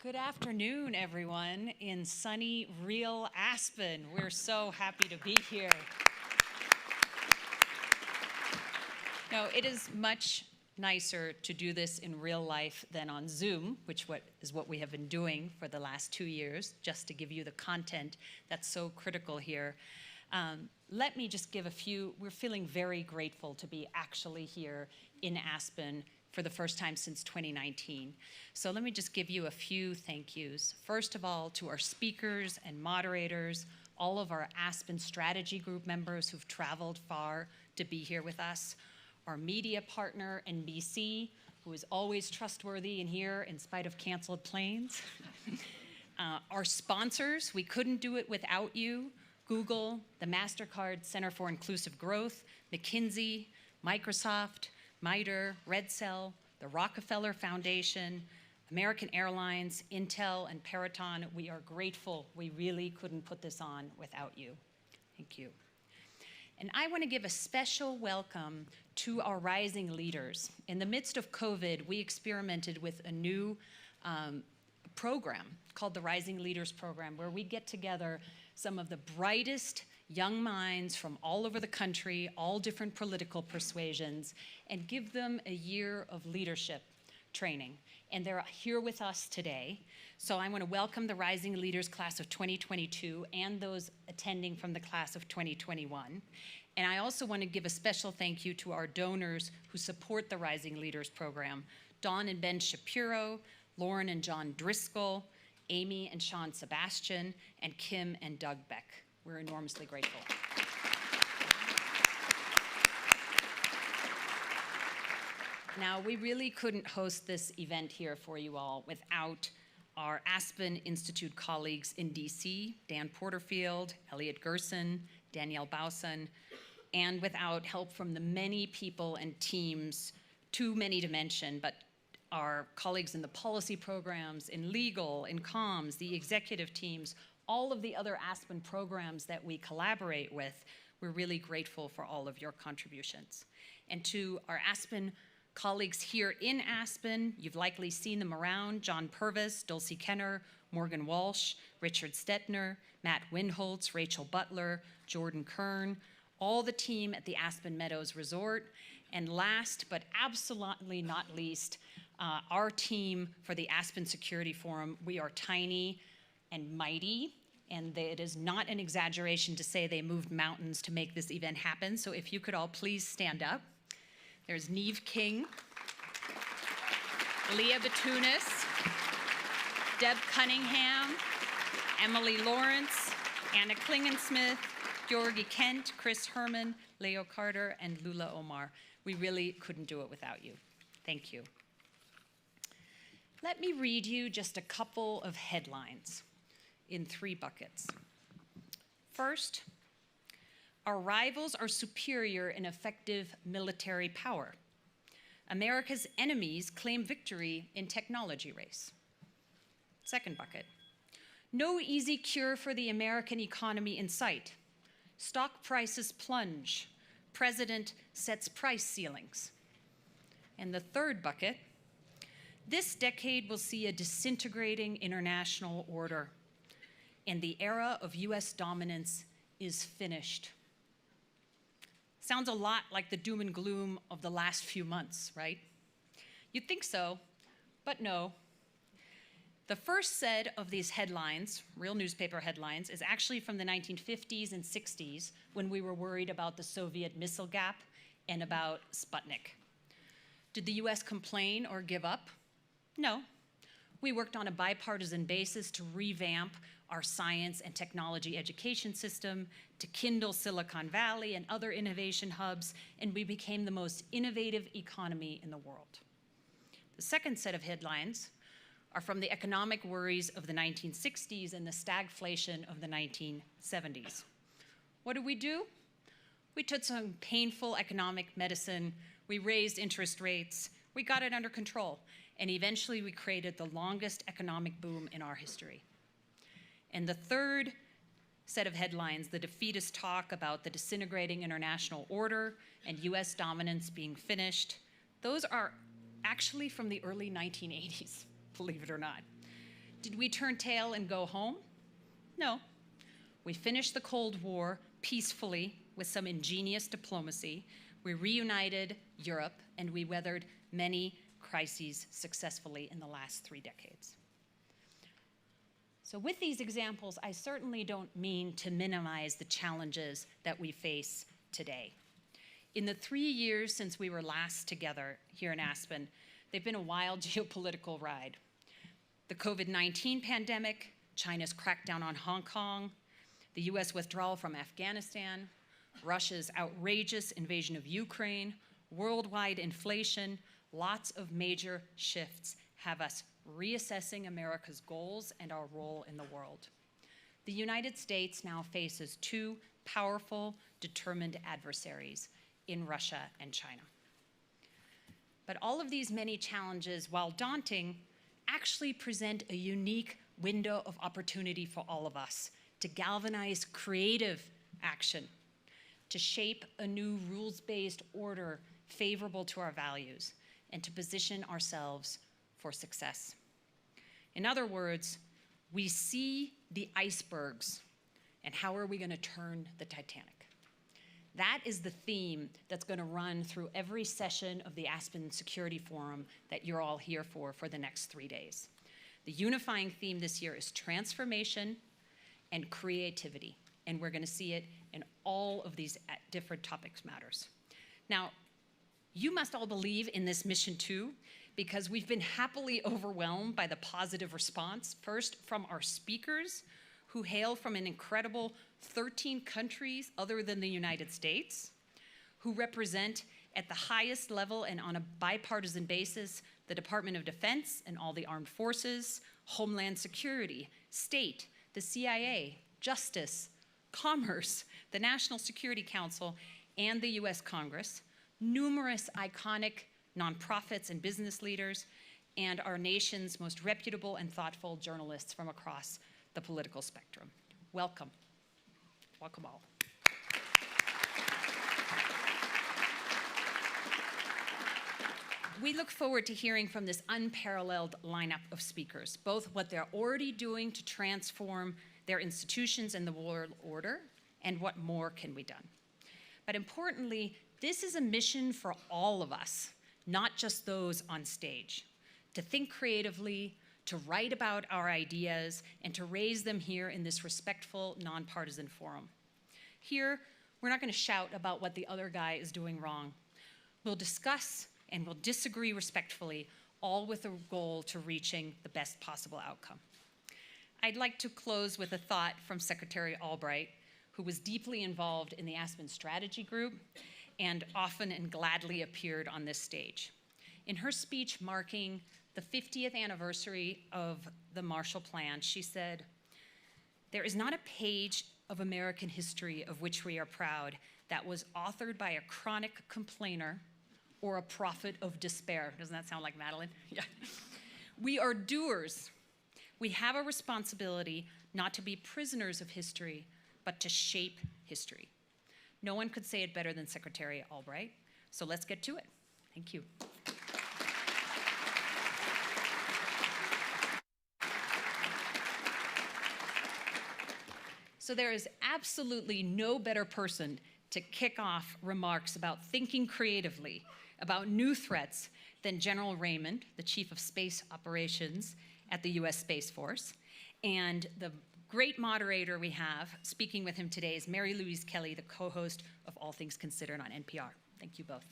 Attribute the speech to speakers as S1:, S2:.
S1: Good afternoon, everyone, in sunny, real Aspen. We're so happy to be here. Now, it is much nicer to do this in real life than on Zoom, which is what we have been doing for the last 2 years, just to give you the content that's so critical here. Let me just give we're feeling very grateful to be actually here in Aspen for the first time since 2019. So let me just give you a few thank yous. First of all, to our speakers and moderators, all of our Aspen Strategy Group members who've traveled far to be here with us, our media partner, NBC, who is always trustworthy and here in spite of canceled planes. Our sponsors, we couldn't do it without you. Google, the MasterCard Center for Inclusive Growth, McKinsey, Microsoft, MITRE, Red Cell, the Rockefeller Foundation, American Airlines, Intel, and Peraton. We are grateful. We really couldn't put this on without you. Thank you. And I want to give a special welcome to our rising leaders. In the midst of COVID, we experimented with a new program called the Rising Leaders Program, where we get together some of the brightest young minds from all over the country, all different political persuasions, and give them a year of leadership training. And they're here with us today. So I want to welcome the Rising Leaders class of 2022 and those attending from the class of 2021. And I also want to give a special thank you to our donors who support the Rising Leaders program: Dawn and Ben Shapiro, Lauren and John Driscoll, Amy and Sean Sebastian, and Kim and Doug Beck. We're enormously grateful. Now, we really couldn't host this event here for you all without our Aspen Institute colleagues in DC, Dan Porterfield, Elliot Gerson, Danielle Bausen, and without help from the many people and teams, too many to mention, but our colleagues in the policy programs, in legal, in comms, the executive teams, all of the other Aspen programs that we collaborate with. We're really grateful for all of your contributions. And to our Aspen colleagues here in Aspen, you've likely seen them around: John Purvis, Dulcie Kenner, Morgan Walsh, Richard Stetner, Matt Windholtz, Rachel Butler, Jordan Kern, all the team at the Aspen Meadows Resort. And last but absolutely not least, our team for the Aspen Security Forum. We are tiny and mighty, and it is not an exaggeration to say they moved mountains to make this event happen. So if you could all please stand up. There's Neve King, Leah Batunis, Deb Cunningham, Emily Lawrence, Anna Klingensmith, Georgie Kent, Chris Herman, Leo Carter, and Lula Omar. We really couldn't do it without you. Thank you. Let me read you just a couple of headlines in 3 buckets. First, our rivals are superior in effective military power. America's enemies claim victory in technology race. Second bucket, no easy cure for the American economy in sight. Stock prices plunge. President sets price ceilings. And the third bucket, this decade will see a disintegrating international order, and the era of US dominance is finished. Sounds a lot like the doom and gloom of the last few months, right? You'd think so, but no. The first set of these headlines, real newspaper headlines, is actually from the 1950s and 60s, when we were worried about the Soviet missile gap and about Sputnik. Did the US complain or give up? No. We worked on a bipartisan basis to revamp our science and technology education system, to kindle Silicon Valley and other innovation hubs, and we became the most innovative economy in the world. The second set of headlines are from the economic worries of the 1960s and the stagflation of the 1970s. What did we do? We took some painful economic medicine, we raised interest rates, we got it under control, and eventually we created the longest economic boom in our history. And the third set of headlines, the defeatist talk about the disintegrating international order and US dominance being finished, those are actually from the early 1980s, believe it or not. Did we turn tail and go home? No. We finished the Cold War peacefully with some ingenious diplomacy. We reunited Europe, and we weathered many crises successfully in the last 3 decades. So with these examples, I certainly don't mean to minimize the challenges that we face today. In the 3 years since we were last together here in Aspen, they've been a wild geopolitical ride. The COVID-19 pandemic, China's crackdown on Hong Kong, the US withdrawal from Afghanistan, Russia's outrageous invasion of Ukraine, worldwide inflation, lots of major shifts have us reassessing America's goals and our role in the world. The United States now faces 2 powerful, determined adversaries in Russia and China. But all of these many challenges, while daunting, actually present a unique window of opportunity for all of us to galvanize creative action, to shape a new rules-based order favorable to our values, and to position ourselves for success. In other words, we see the icebergs, and how are we going to turn the Titanic? That is the theme that's going to run through every session of the Aspen Security Forum that you're all here for the next 3 days. The unifying theme this year is transformation and creativity, and we're going to see it in all of these different topics matters. Now, you must all believe in this mission too, because we've been happily overwhelmed by the positive response, first from our speakers, who hail from an incredible 13 countries other than the United States, who represent at the highest level and on a bipartisan basis the Department of Defense and all the armed forces, Homeland Security, state, the CIA, Justice, Commerce, the National Security Council, and the US Congress, numerous iconic nonprofits and business leaders, and our nation's most reputable and thoughtful journalists from across the political spectrum. Welcome. Welcome all. We look forward to hearing from this unparalleled lineup of speakers, both what they're already doing to transform their institutions and the world order, and what more can be done. But importantly, this is a mission for all of us, not just those on stage, to think creatively, to write about our ideas, and to raise them here in this respectful, nonpartisan forum. Here, we're not going to shout about what the other guy is doing wrong. We'll discuss and we'll disagree respectfully, all with a goal to reaching the best possible outcome. I'd like to close with a thought from Secretary Albright, who was deeply involved in the Aspen Strategy Group and often and gladly appeared on this stage. In her speech marking the 50th anniversary of the Marshall Plan, she said, "There is not a page of American history of which we are proud that was authored by a chronic complainer or a prophet of despair." Doesn't that sound like Madeline? Yeah. We are doers. We have a responsibility not to be prisoners of history, but to shape history. No one could say it better than Secretary Albright, so let's get to it. Thank you. So there is absolutely no better person to kick off remarks about thinking creatively about new threats than General Raymond, the Chief of Space Operations at the US Space Force. And the great moderator we have speaking with him today is Mary Louise Kelly, the co-host of All Things Considered on NPR. Thank you both.